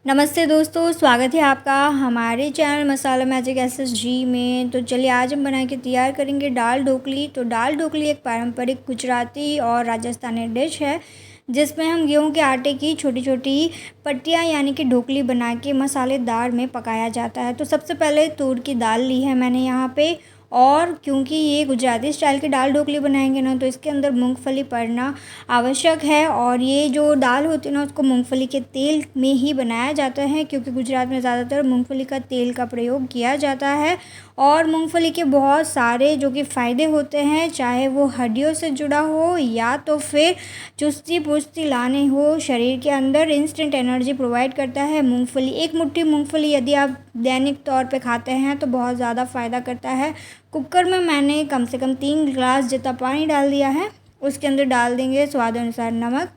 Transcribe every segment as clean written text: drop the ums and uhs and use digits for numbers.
नमस्ते दोस्तों, स्वागत है आपका हमारे चैनल मसाला मैजिक SSG में। तो चलिए आज हम बना के तैयार करेंगे दाल ढोकली। तो दाल ढोकली एक पारंपरिक गुजराती और राजस्थानी डिश है जिसमें हम गेहूं के आटे की छोटी छोटी पट्टियाँ यानी कि ढोकली बना के मसालेदार में पकाया जाता है। तो सबसे पहले तूर की दाल ली है मैंने यहाँ पे, और क्योंकि ये गुजराती स्टाइल की दाल ढोकली बनाएंगे ना तो इसके अंदर मूंगफली पड़ना आवश्यक है। और ये जो दाल होती है ना उसको मूंगफली के तेल में ही बनाया जाता है, क्योंकि गुजरात में ज़्यादातर मूंगफली का तेल का प्रयोग किया जाता है। और मूंगफली के बहुत सारे जो कि फ़ायदे होते हैं, चाहे वो हड्डियों से जुड़ा हो या तो फिर चुस्ती पुस्ती लाने हो शरीर के अंदर, इंस्टेंट एनर्जी प्रोवाइड करता है मूंगफली। एक मुट्ठी मूंगफली यदि आप दैनिक तौर पे खाते हैं तो बहुत ज़्यादा फ़ायदा करता है। कुकर में मैंने कम से कम 3 गिलास जितना पानी डाल दिया है। उसके अंदर डाल देंगे स्वाद अनुसार नमक,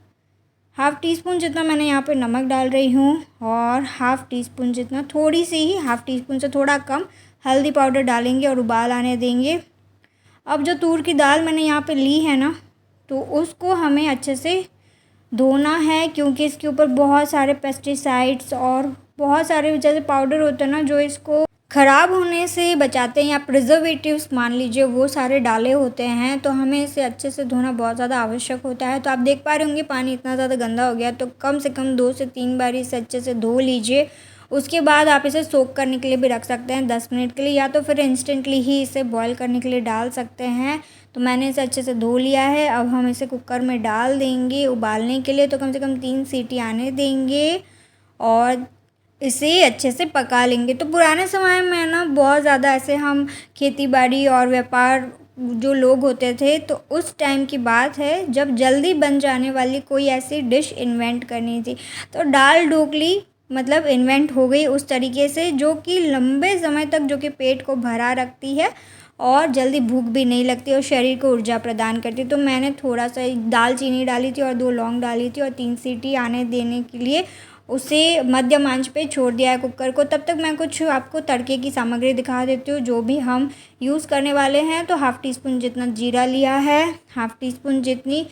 हाफ़ टी स्पून जितना मैंने यहाँ पे नमक डाल रही हूँ, और हाफ़ टी स्पून जितना, थोड़ी सी ही, हाफ़ टी स्पून से थोड़ा कम हल्दी पाउडर डालेंगे और उबाल आने देंगे। अब जो तूर की दाल मैंने यहाँ पे ली है ना, तो उसको हमें अच्छे से धोना है, क्योंकि इसके ऊपर बहुत सारे पेस्टिसाइड्स और बहुत सारे जैसे पाउडर होते हैं ना जो इसको ख़राब होने से बचाते हैं, या प्रिजर्वेटिव्स मान लीजिए, वो सारे डाले होते हैं। तो हमें इसे अच्छे से धोना बहुत ज़्यादा आवश्यक होता है। तो आप देख पा रहे होंगे पानी इतना ज़्यादा गंदा हो गया, तो कम से कम 2 से 3 बार इसे अच्छे से धो लीजिए। उसके बाद आप इसे सोक करने के लिए भी रख सकते हैं 10 मिनट के लिए, या तो फिर इंस्टेंटली ही इसे बॉईल करने के लिए डाल सकते हैं। तो मैंने इसे अच्छे से धो लिया है। अब हम इसे कुकर में डाल देंगे उबालने के लिए। तो कम से कम 3 सीटी आने देंगे और इसे अच्छे से पका लेंगे। तो पुराने समय में ना बहुत ज़्यादा ऐसे हम खेती बाड़ी और व्यापार जो लोग होते थे, तो उस टाइम की बात है जब जल्दी बन जाने वाली कोई ऐसी डिश इन्वेंट करनी थी, तो दाल ढोकली मतलब इन्वेंट हो गई उस तरीके से, जो कि लंबे समय तक जो कि पेट को भरा रखती है और जल्दी भूख भी नहीं लगती और शरीर को ऊर्जा प्रदान करती। तो मैंने थोड़ा सा दालचीनी डाली थी और 2 लौंग डाली थी और 3 सीटी आने देने के लिए उसे मध्यम आंच पे छोड़ दिया है कुकर को। तब तक मैं कुछ आपको तड़के की सामग्री दिखा देती हूँ जो भी हम यूज़ करने वाले हैं। तो हाफ़ टी स्पून जितना जीरा लिया है, हाफ़ टी स्पून जितनी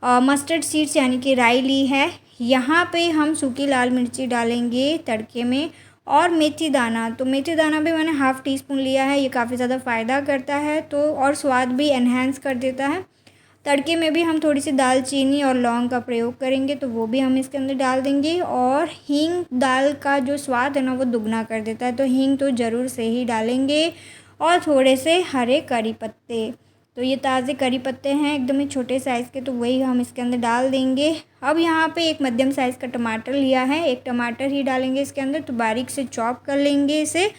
मस्टर्ड सीड्स यानी कि राई ली है। यहाँ पे हम सूखी लाल मिर्ची डालेंगे तड़के में, और मेथी दाना, तो मेथी दाना भी मैंने हाफ़ टी स्पून लिया है। ये काफ़ी ज़्यादा फ़ायदा करता है तो, और स्वाद भी एनहेंस कर देता है। तड़के में भी हम थोड़ी सी दालचीनी और लौंग का प्रयोग करेंगे, तो वो भी हम इसके अंदर डाल देंगे। और हींग दाल का जो स्वाद है ना वो दुगना कर देता है, तो हींग तो ज़रूर से ही डालेंगे। और थोड़े से हरे करी पत्ते, तो ये ताज़े करी पत्ते हैं एकदम ही छोटे साइज़ के, तो वही हम इसके अंदर डाल देंगे। अब यहाँ पे एक मध्यम साइज़ का टमाटर लिया है, एक टमाटर ही डालेंगे इसके अंदर, तो बारीक से चॉप कर लेंगे इसे।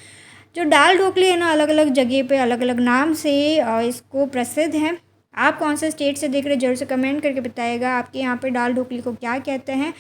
जो दाल ढोकली है ना, अलग अलग जगह पे अलग अलग नाम से इसको प्रसिद्ध है। आप कौन से स्टेट से देख रहे हैं ज़रूर से कमेंट करके बताइएगा आपके यहाँ पे दाल ढोकली को क्या कहते हैं।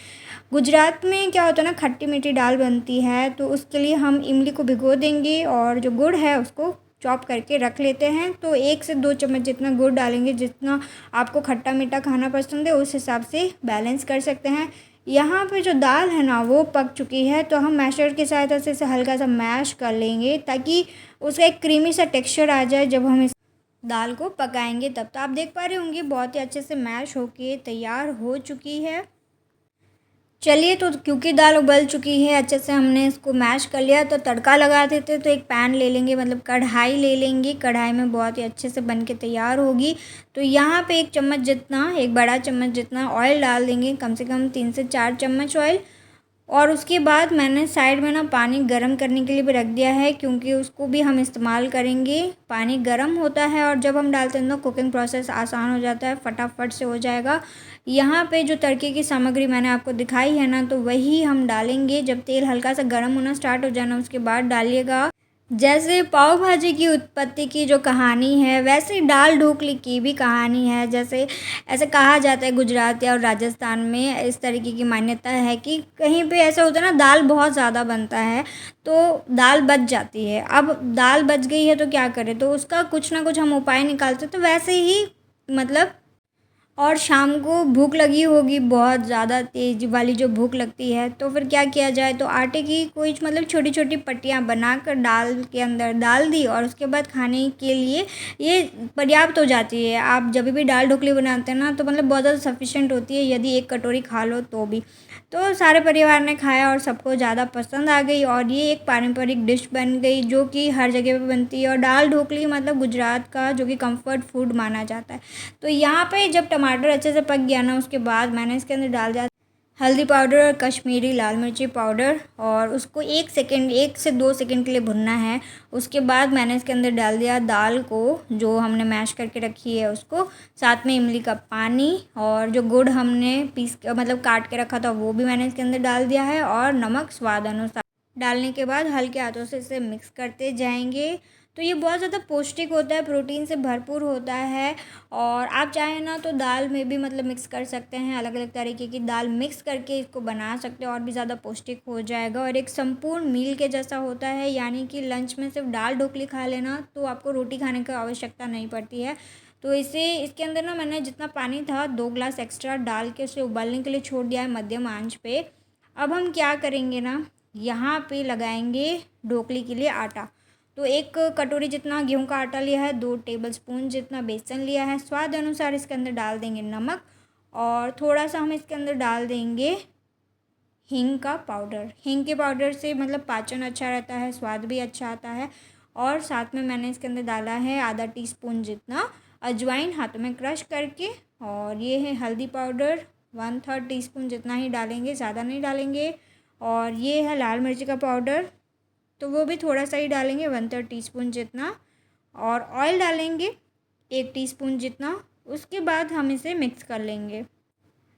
गुजरात में क्या होता है ना, खट्टी मीठी दाल बनती है, तो उसके लिए हम इमली को भिगो देंगे और जो गुड़ है उसको चॉप करके रख लेते हैं। तो 1 से 2 चम्मच जितना गुड़ डालेंगे, जितना आपको खट्टा मीठा खाना पसंद है उस हिसाब से बैलेंस कर सकते हैं। यहाँ पे जो दाल है ना वो पक चुकी है, तो हम मैशर की सहायता से इसे हल्का सा मैश कर लेंगे ताकि उसका एक क्रीमी सा टेक्सचर आ जाए जब हम इस दाल को पकाएंगे तब। तो आप देख पा रहे होंगे बहुत ही अच्छे से मैश होके तैयार हो चुकी है। चलिए, तो क्योंकि दाल उबल चुकी है, अच्छे से हमने इसको मैश कर लिया, तो तड़का लगा देते। तो एक पैन ले लेंगे, मतलब कढ़ाई ले लेंगे, कढ़ाई में बहुत ही अच्छे से बन के तैयार होगी। तो यहाँ पे 1 चम्मच जितना, एक बड़ा चम्मच जितना ऑयल डाल देंगे, कम से कम 3 से 4 चम्मच ऑयल। और उसके बाद मैंने साइड में ना पानी गर्म करने के लिए भी रख दिया है, क्योंकि उसको भी हम इस्तेमाल करेंगे। पानी गर्म होता है और जब हम डालते हैं तो कुकिंग प्रोसेस आसान हो जाता है, फटाफट से हो जाएगा। यहाँ पे जो तड़के की सामग्री मैंने आपको दिखाई है ना, तो वही हम डालेंगे। जब तेल हल्का सा गर्म होना स्टार्ट हो जाना उसके बाद डालिएगा। जैसे पाव भाजी की उत्पत्ति की जो कहानी है, वैसे दाल ढोकली की भी कहानी है। जैसे ऐसे कहा जाता है गुजरात और राजस्थान में, इस तरीके की मान्यता है कि कहीं पे ऐसा होता है ना, दाल बहुत ज़्यादा बनता है तो दाल बच जाती है। अब दाल बच गई है तो क्या करें, तो उसका कुछ ना कुछ हम उपाय निकालते, तो वैसे ही मतलब और शाम को भूख लगी होगी, बहुत ज़्यादा तेज़ वाली जो भूख लगती है, तो फिर क्या किया जाए, तो आटे की कोई मतलब छोटी-छोटी पट्टियाँ बनाकर दाल के अंदर डाल दी और उसके बाद खाने के लिए ये पर्याप्त हो जाती है। आप जब भी दाल ढोकली बनाते हैं ना, तो मतलब बहुत ज़्यादा सफिशिएंट होती है, यदि 1 कटोरी खा लो तो भी। तो सारे परिवार ने खाया और सबको ज़्यादा पसंद आ गई और ये एक पारंपरिक डिश बन गई जो कि हर जगह पे बनती है। और दाल ढोकली मतलब गुजरात का जो कि कम्फर्ट फूड माना जाता है। तो यहाँ पे जब टमाटर अच्छे से पक गया ना, उसके बाद मैंने इसके अंदर डाल दिया हल्दी पाउडर और कश्मीरी लाल मिर्ची पाउडर और उसको 1 से 2 सेकंड के लिए भुनना है। उसके बाद मैंने इसके अंदर डाल दिया दाल को, जो हमने मैश करके रखी है उसको, साथ में इमली का पानी और जो गुड़ हमने मतलब काट के रखा था वो भी मैंने इसके अंदर डाल दिया है और नमक स्वाद अनुसार डालने के बाद हल्के हाथों से इसे मिक्स करते जाएंगे। तो ये बहुत ज़्यादा पौष्टिक होता है, प्रोटीन से भरपूर होता है। और आप चाहें ना तो दाल में भी मतलब मिक्स कर सकते हैं, अलग अलग तरीके की दाल मिक्स करके इसको बना सकते हैं और भी ज़्यादा पौष्टिक हो जाएगा और एक संपूर्ण मील के जैसा होता है। यानी कि लंच में सिर्फ दाल ढोकली खा लेना तो आपको रोटी खाने की आवश्यकता नहीं पड़ती है। तो इसे इसके अंदर ना मैंने जितना पानी था 2 ग्लास एक्स्ट्रा डाल के उसे उबालने के लिए छोड़ दिया है मध्यम आंच पे। अब हम क्या करेंगे ना, यहाँ पे लगाएंगे ढोकली के लिए आटा। तो 1 कटोरी जितना गेहूं का आटा लिया है, 2 टेबलस्पून जितना बेसन लिया है, स्वाद अनुसार इसके अंदर डाल देंगे नमक और थोड़ा सा हम इसके अंदर डाल देंगे हींग का पाउडर। हींग के पाउडर से मतलब पाचन अच्छा रहता है, स्वाद भी अच्छा आता है। और साथ में मैंने इसके अंदर डाला है आधा टीस्पून जितना अजवाइन हाथों में क्रश करके। और ये है हल्दी पाउडर 1/3 टीस्पून जितना ही डालेंगे, ज़्यादा नहीं डालेंगे। और ये है लाल मिर्ची का पाउडर, तो वो भी थोड़ा सा ही डालेंगे 1/3 टीस्पून जितना। और ऑयल डालेंगे 1 टीस्पून जितना। उसके बाद हम इसे मिक्स कर लेंगे।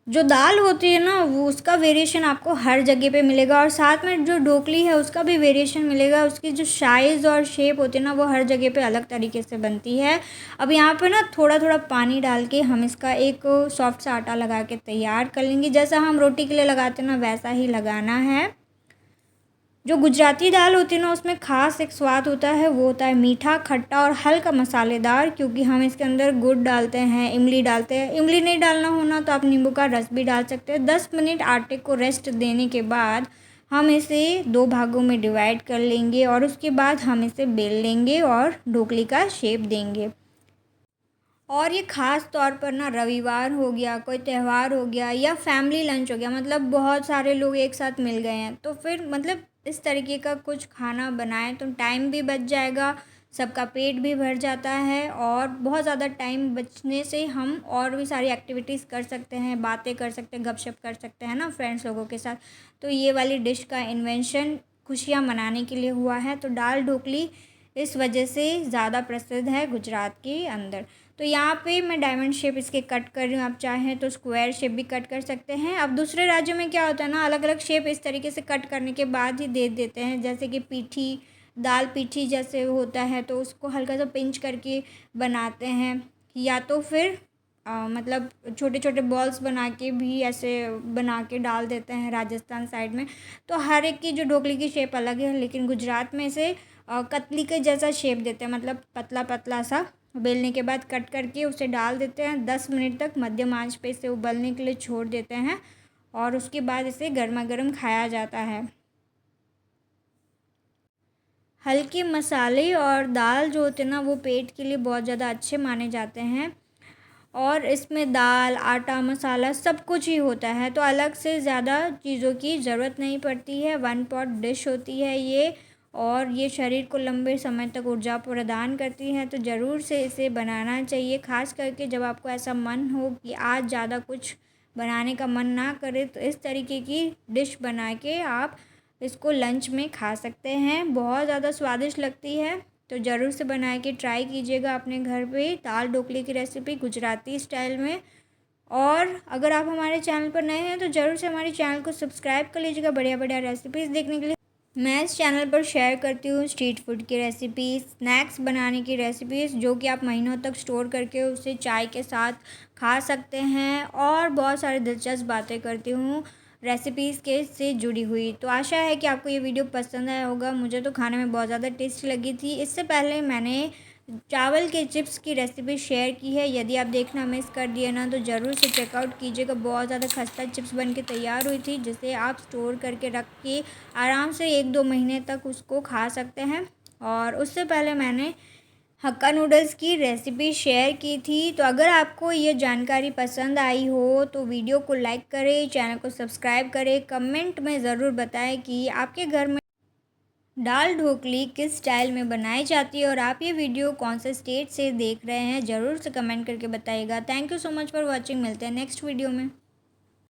जो दाल होती है ना, वो उसका वेरिएशन आपको हर जगह पे मिलेगा और साथ में जो ढोकली है उसका भी वेरिएशन मिलेगा। उसकी जो साइज़ और शेप होती है ना, वो हर जगह पे अलग तरीके से बनती है। अब यहाँ पे ना थोड़ा थोड़ा पानी डाल के हम इसका एक सॉफ्ट सा आटा लगा के तैयार कर लेंगे। जैसा हम रोटी के लिए लगाते हैं ना, वैसा ही लगाना है। जो गुजराती दाल होती है ना, उसमें ख़ास एक स्वाद होता है, वो होता है मीठा, खट्टा और हल्का मसालेदार, क्योंकि हम इसके अंदर गुड़ डालते हैं, इमली डालते हैं। इमली नहीं डालना होना तो आप नींबू का रस भी डाल सकते हैं। 10 मिनट आटे को रेस्ट देने के बाद हम इसे 2 भागों में डिवाइड कर लेंगे और उसके बाद हम इसे बेल लेंगे और ढोकली का शेप देंगे। और ये ख़ास तौर पर ना रविवार हो गया, कोई त्यौहार हो गया या फैमिली लंच हो गया, मतलब बहुत सारे लोग एक साथ मिल गए हैं, तो फिर मतलब इस तरीके का कुछ खाना बनाएं तो टाइम भी बच जाएगा, सबका पेट भी भर जाता है और बहुत ज़्यादा टाइम बचने से हम और भी सारी एक्टिविटीज़ कर सकते हैं, बातें कर सकते हैं, गपशप कर सकते हैं ना फ्रेंड्स लोगों के साथ। तो ये वाली डिश का इन्वेंशन खुशियाँ मनाने के लिए हुआ है। तो दाल ढोकली इस वजह से ज़्यादा प्रसिद्ध है गुजरात के अंदर। तो यहाँ पे मैं डायमंड शेप इसके कट कर रही हूँ, आप चाहें तो स्क्वायर शेप भी कट कर सकते हैं। अब दूसरे राज्यों में क्या होता है ना, अलग अलग शेप इस तरीके से कट करने के बाद ही दे देते हैं। जैसे कि पीठी, दाल पीठी जैसे होता है तो उसको हल्का सा पिंच करके बनाते हैं, या तो फिर मतलब छोटे छोटे बॉल्स बना के भी ऐसे बना के डाल देते हैं राजस्थान साइड में। तो हर एक की जो ढोकली की शेप अलग है, लेकिन गुजरात में इसे कतली के जैसा शेप देते हैं, मतलब पतला पतला सा। बेलने के बाद कट करके उसे डाल देते हैं, 10 मिनट तक मध्यम आंच पे इसे उबलने के लिए छोड़ देते हैं और उसके बाद इसे गर्मा गर्म खाया जाता है। हल्के मसाले और दाल जो होते हैं ना, वो पेट के लिए बहुत ज़्यादा अच्छे माने जाते हैं और इसमें दाल, आटा, मसाला सब कुछ ही होता है, तो अलग से ज़्यादा चीज़ों की ज़रूरत नहीं पड़ती है। वन पॉट डिश होती है ये और ये शरीर को लंबे समय तक ऊर्जा प्रदान करती है। तो ज़रूर से इसे बनाना चाहिए, ख़ास करके जब आपको ऐसा मन हो कि आज ज़्यादा कुछ बनाने का मन ना करे, तो इस तरीके की डिश बना के आप इसको लंच में खा सकते हैं। बहुत ज़्यादा स्वादिष्ट लगती है, तो ज़रूर से बना के ट्राई कीजिएगा अपने घर पे दाल ढोकली की रेसिपी गुजराती स्टाइल में। और अगर आप हमारे चैनल पर नए हैं तो ज़रूर से हमारे चैनल को सब्सक्राइब कर लीजिएगा बढ़िया बढ़िया रेसिपीज़ देखने के लिए। मैं इस चैनल पर शेयर करती हूँ स्ट्रीट फूड की रेसिपीज़, स्नैक्स बनाने की रेसिपीज़, जो कि आप महीनों तक स्टोर करके उसे चाय के साथ खा सकते हैं और बहुत सारी दिलचस्प बातें करती हूँ रेसिपीज़ के से जुड़ी हुई। तो आशा है कि आपको ये वीडियो पसंद आया होगा। मुझे तो खाने में बहुत ज़्यादा टेस्टी लगी थी। इससे पहले मैंने चावल के चिप्स की रेसिपी शेयर की है। यदि आप देखना मिस कर दिए ना तो ज़रूर से चेकआउट कीजिएगा। बहुत ज़्यादा खस्ता चिप्स बन के तैयार हुई थी, जिसे आप स्टोर करके रख के आराम से 1-2 महीने तक उसको खा सकते हैं। और उससे पहले मैंने हक्का नूडल्स की रेसिपी शेयर की थी। तो अगर आपको ये जानकारी पसंद आई हो तो वीडियो को लाइक करें, चैनल को सब्सक्राइब करें, कमेंट में ज़रूर बताएं कि आपके घर में दाल ढोकली किस स्टाइल में बनाई जाती है और आप ये वीडियो कौन से स्टेट से देख रहे हैं, ज़रूर से कमेंट करके बताइएगा। Thank you so much for watching. मिलते हैं नेक्स्ट वीडियो में।